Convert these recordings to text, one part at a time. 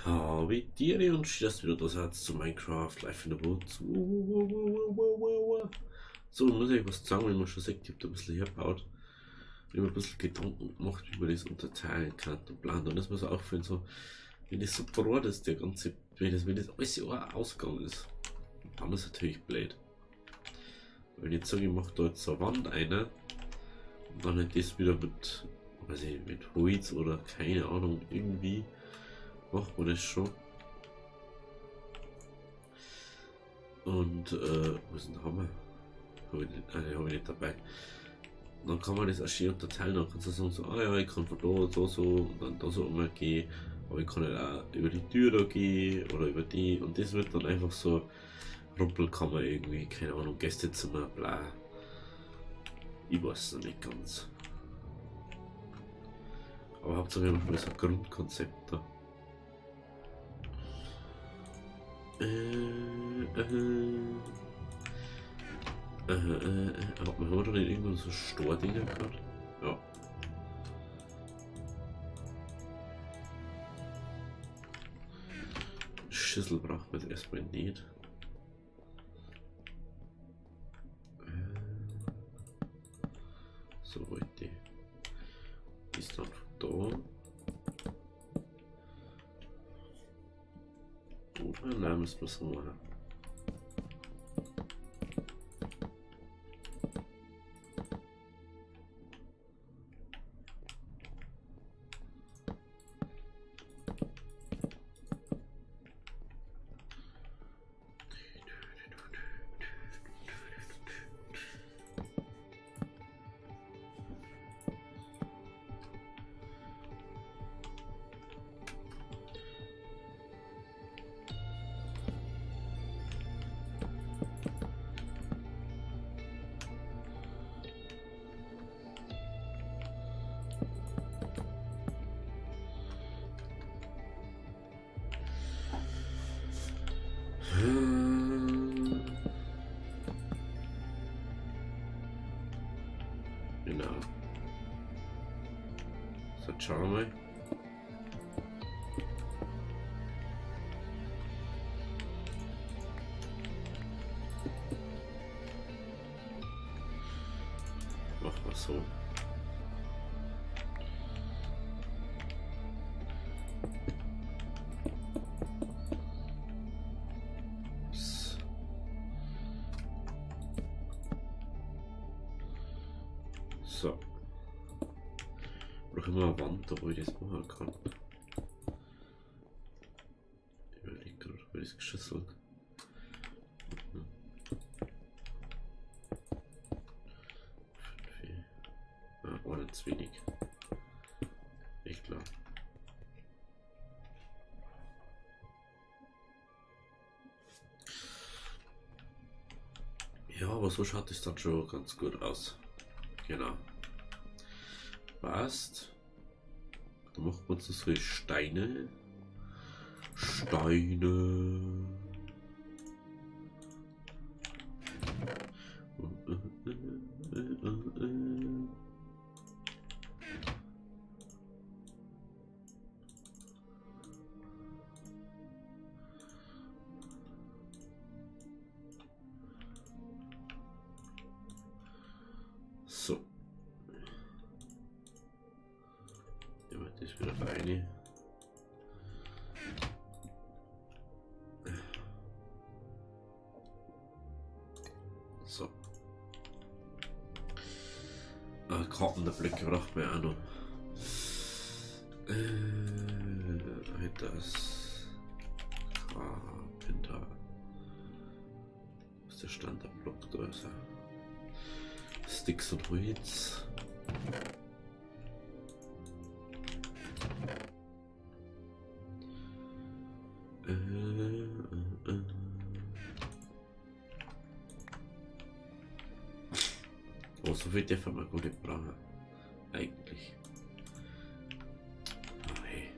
Habe Tiere und das wieder das Herz zu Minecraft Life in the Woods. So, ich muss ich was sagen, wenn man schon sagt, ich habe da ein bisschen hergebaut. Ich habe ein bisschen Gedanken gemacht über das Unterteilen kann und Plan. Dann ist mir so aufgefallen, so, wenn das so brot ist, der ganze, wenn das alles Jahr ausgegangen ist, dann ist es natürlich blöd. Wenn ich jetzt sage, ich mache da jetzt so eine Wand eine und dann halt das wieder mit, weiß ich, mit Holz oder keine Ahnung, irgendwie macht man das schon. Und wo ist denn der Hammer? Habe ich, hab ich nicht dabei. Und dann kann man das auch schön unterteilen. Dann kannst du sagen, so, ah ja, ich kann von da so und dann da so umgehen. Aber ich kann halt auch über die Tür da gehen oder über die. Und das wird dann einfach so Rumpelkammer irgendwie, keine Ahnung, Gästezimmer, bla. Ich weiß es noch nicht ganz. Aber Hauptsache wir haben mal so ein Grundkonzept da. Aber haben wir da nicht irgendwo so Stordinger gehabt? Ja. Schüssel braucht man jetzt erstmal nicht. So, heute. Die ist dann da. Oder nein, müssen wir so machen. Genau. So, schauen wir mal. Machen wir so. So. Brauche immer eine Wand, da wo ich das machen kann. Ich überlege gerade, wo ich das geschüsselt. Oder zu wenig. Echt klar. Ja, aber so schaut es dann schon ganz gut aus. Genau. Passt. Da macht man so Steine. Steine. So. Nehmen wir das wieder rein. So. Karten der Blöcke braucht man auch noch. Das Carpenter. Was ist der Standardblock da? Ist Sticks und Holz. Oh, so viel darf man gut nicht brauchen. Eigentlich. Oh, hey.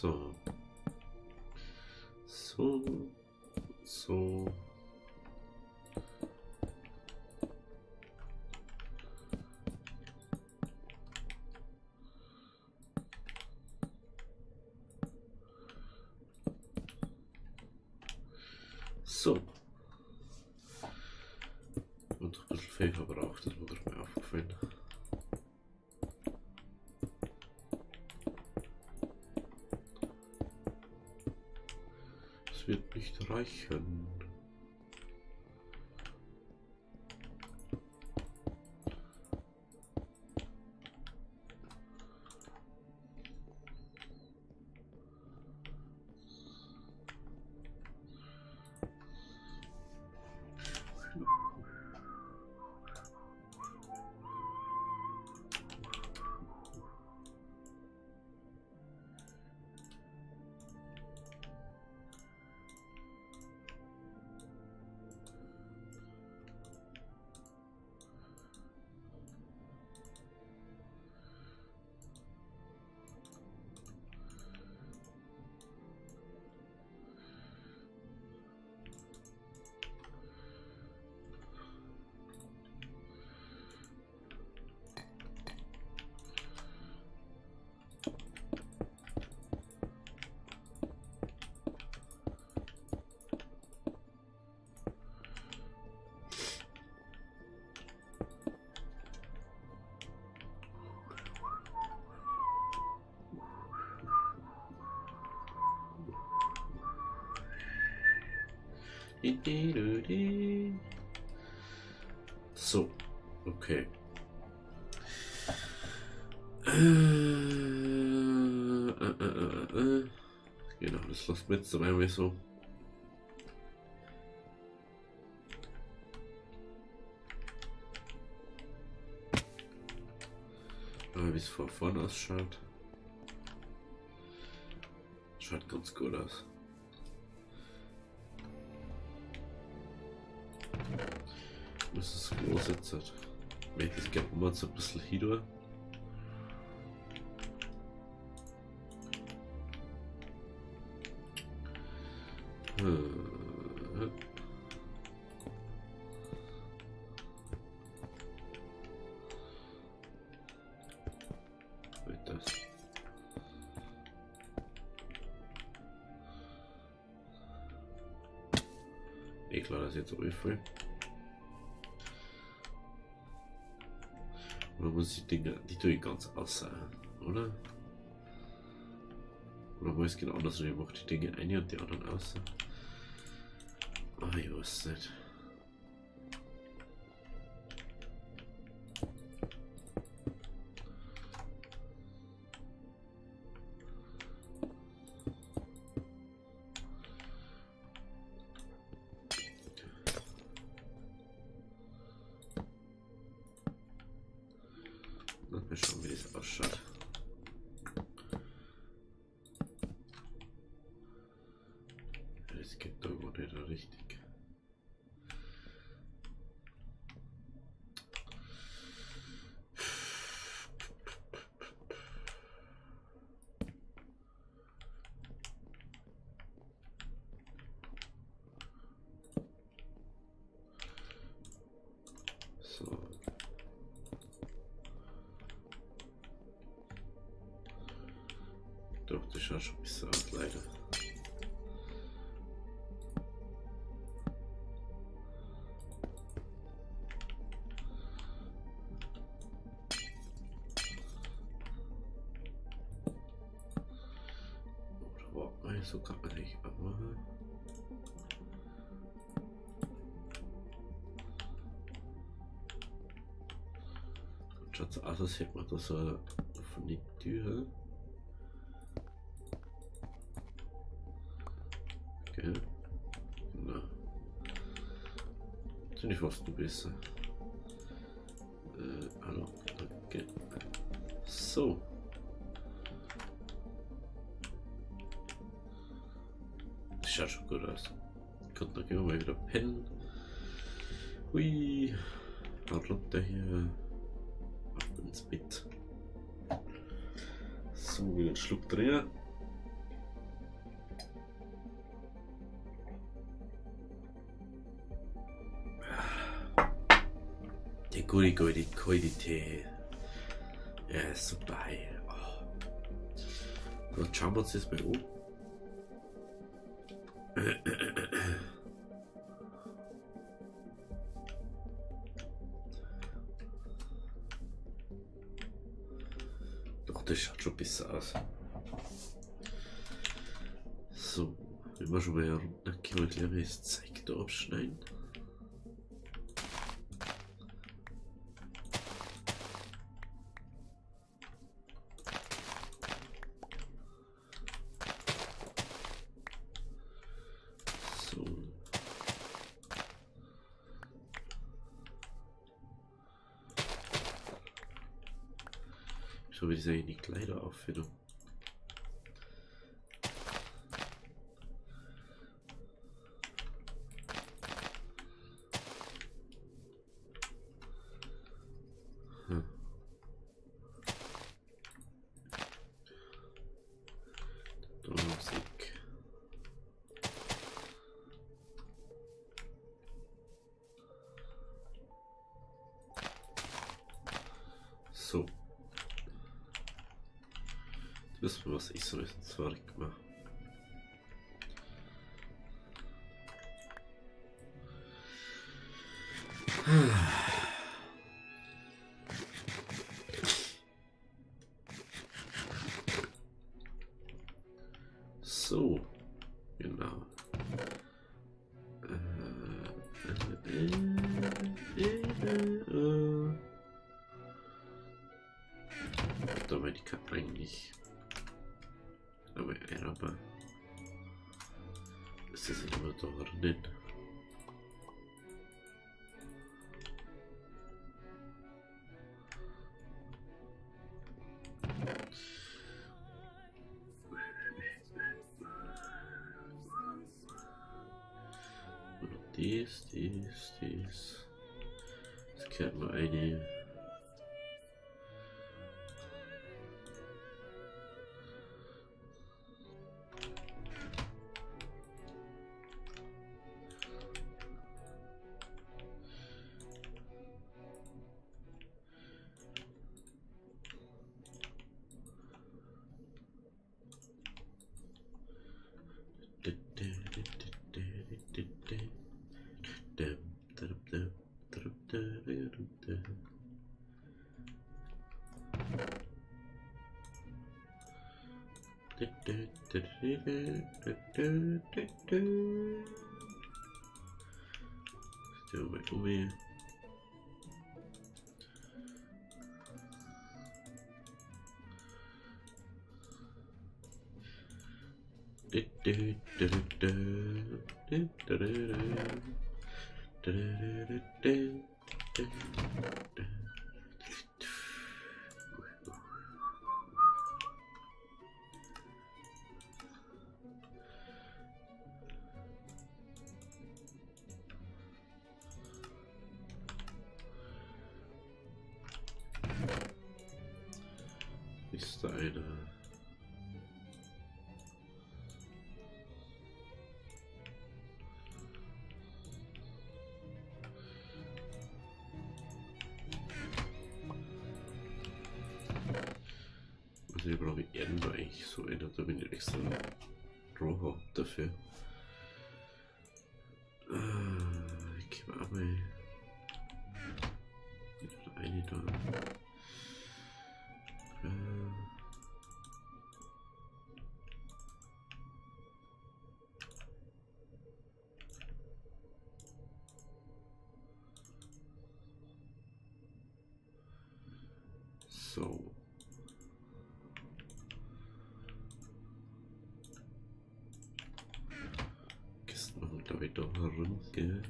So. So. So. So. Und noch ein bisschen viel verbraucht, das ist mir aufgefallen. Es wird nicht reichen. So, okay. Genau, das lässt mir jetzt dabei so. Aber wie es von vorne ausschaut. Schaut ganz gut aus. Das ist groß jetzt. Wenn ich das gerne mal so ein bisschen hier. Das. Klar, das ist jetzt Öl. Oder muss ich die Dinge, die tue ich ganz aussehen, oder? Oder muss ich genau andersrum, ich mache die Dinge eine und die anderen außen. Ah, ich weiß nicht. Mal schauen, wie das ausschaut. Das geht da gar nicht richtig. das schaut schon ein bisschen aus, leider. So kann man nicht, aber schaut so aus, als hätte man da so von die Tür. Okay. Genau. Finde ich fast ein bisschen. Hallo, danke. So. Das schaut schon gut aus. Gut, dann gehen wir mal wieder pennen. Hui. Runter hier. Ab ins Bett. So, wieder einen Schluck drehen. Die gute Qualität. Ja, super. Oh. Dann schauen wir uns das mal an. Doch, das schaut schon besser aus. So, wenn wir schon mal herunter, können wir gleich das Zeug da abschneiden. So. So wie diese die Kleider auffinden. Musik. So. Das wissen wir, was ich so ein bisschen Zeug mache. So, genau. Da war die Karte eigentlich. Aber ist das nicht immer da oder nicht? Dies. Das kennt man eine. Ist da einer? Also ich brauche irgendwo eigentlich so einen, damit ich extra Draw habe dafür. Ich gebe auch mal eine da. So. Kisten machen, glaube ich, doch herum, gell?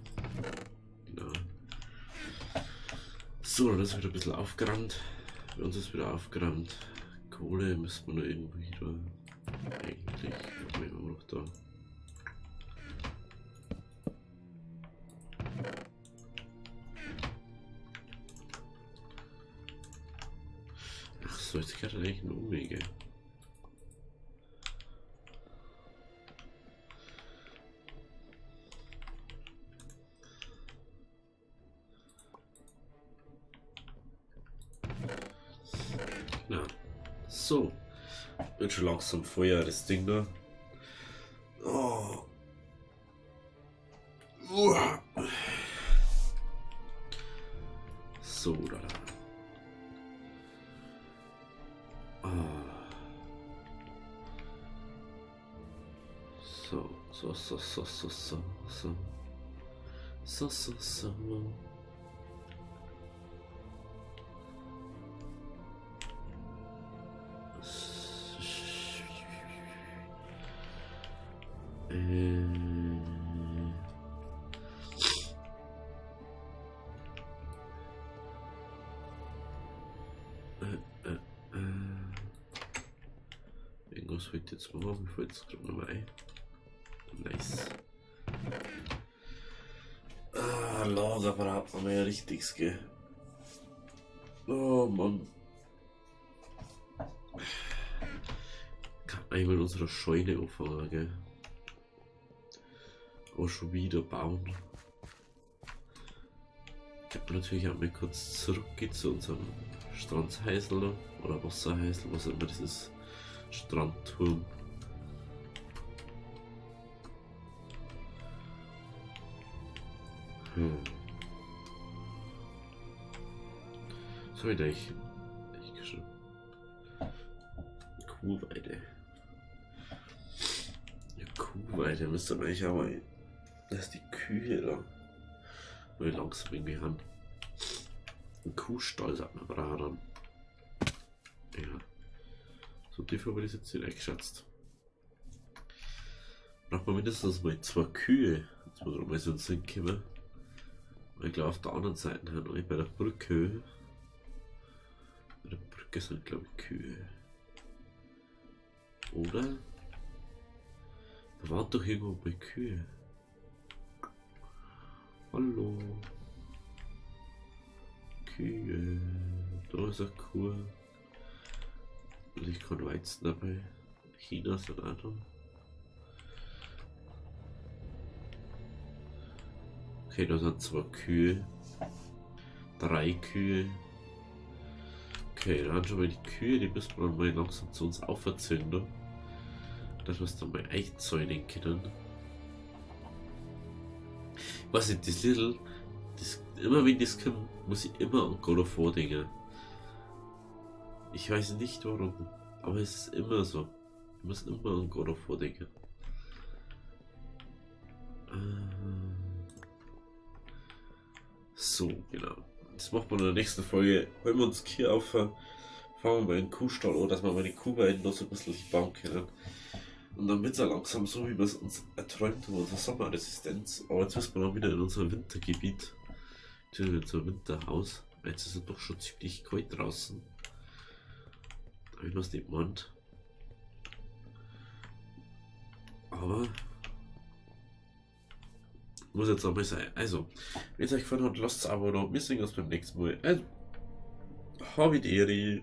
Genau. So, das ist wieder ein bisschen aufgeräumt. Bei uns ist wieder aufgeräumt. Kohle müssen wir noch irgendwo wieder. Eigentlich haben wir immer noch da. Ach so, jetzt geht das eigentlich ein Umwege. Na, so. Wird schon langsam Feuer, das Ding da. Oh. So, da. So. Irgendwas wollte ich jetzt machen, mir fällt es gerade nochmal ein. Nice. Lager braucht man ja richtiges, gell. Oh Mann. Kann einmal unsere Scheune anfangen, gell. Aber schon wieder bauen. Ich kann natürlich auch mal kurz zurückgehen zu unserem Strandhäusl oder Wasserhäusl, was immer das ist. Strandturm. So wieder ich schon. Kuhweide. Ja, Kuhweide müsste man eigentlich auch mal. Das ist die Kühe da. Nur langsam irgendwie haben. Ein Kuhstall sagt man aber dann. Ja. So tief habe ich das jetzt nicht eingeschätzt. Braucht man mindestens mal 2 Kühe. Jetzt muss man mal so einen Sinn kommen. Weil ich glaube auf der anderen Seite haben wir bei der Brücke. Bei der Brücke sind glaube ich Kühe. Oder? Da waren doch irgendwo bei Kühe. Hallo. Kühe. Da ist eine Kuh. Ich kann Weizen dabei. China sind auch da. Okay, da sind 2 Kühe. 3 Kühe. Okay, dann schon mal die Kühe, die müssen wir dann mal langsam zu uns auferziehen, ne? Dass wir es dann mal einzäunen können. Was ist das Little? Das, immer wenn das kommt, muss ich immer an God of War denken. Ich weiß nicht warum, aber es ist immer so. Ich muss immer an God of War denken. So, genau. Das machen wir in der nächsten Folge. Holen wir uns hier auf, fahren wir mal in den Kuhstall an, dass wir mal die Kuhweiden noch so ein bisschen bauen können. Und dann wird es ja langsam so, wie wir es uns erträumt haben, unsere Sommerresistenz. Aber jetzt müssen wir dann wieder in unser Wintergebiet, in unser Winterhaus. Jetzt ist es doch schon ziemlich kalt draußen. Da habe ich noch nicht gemeint. Aber muss jetzt auch mal sein. Also, wenn es euch gefallen hat, lasst es ein Abo da. Wir sehen uns beim nächsten Mal. Also, Havideri.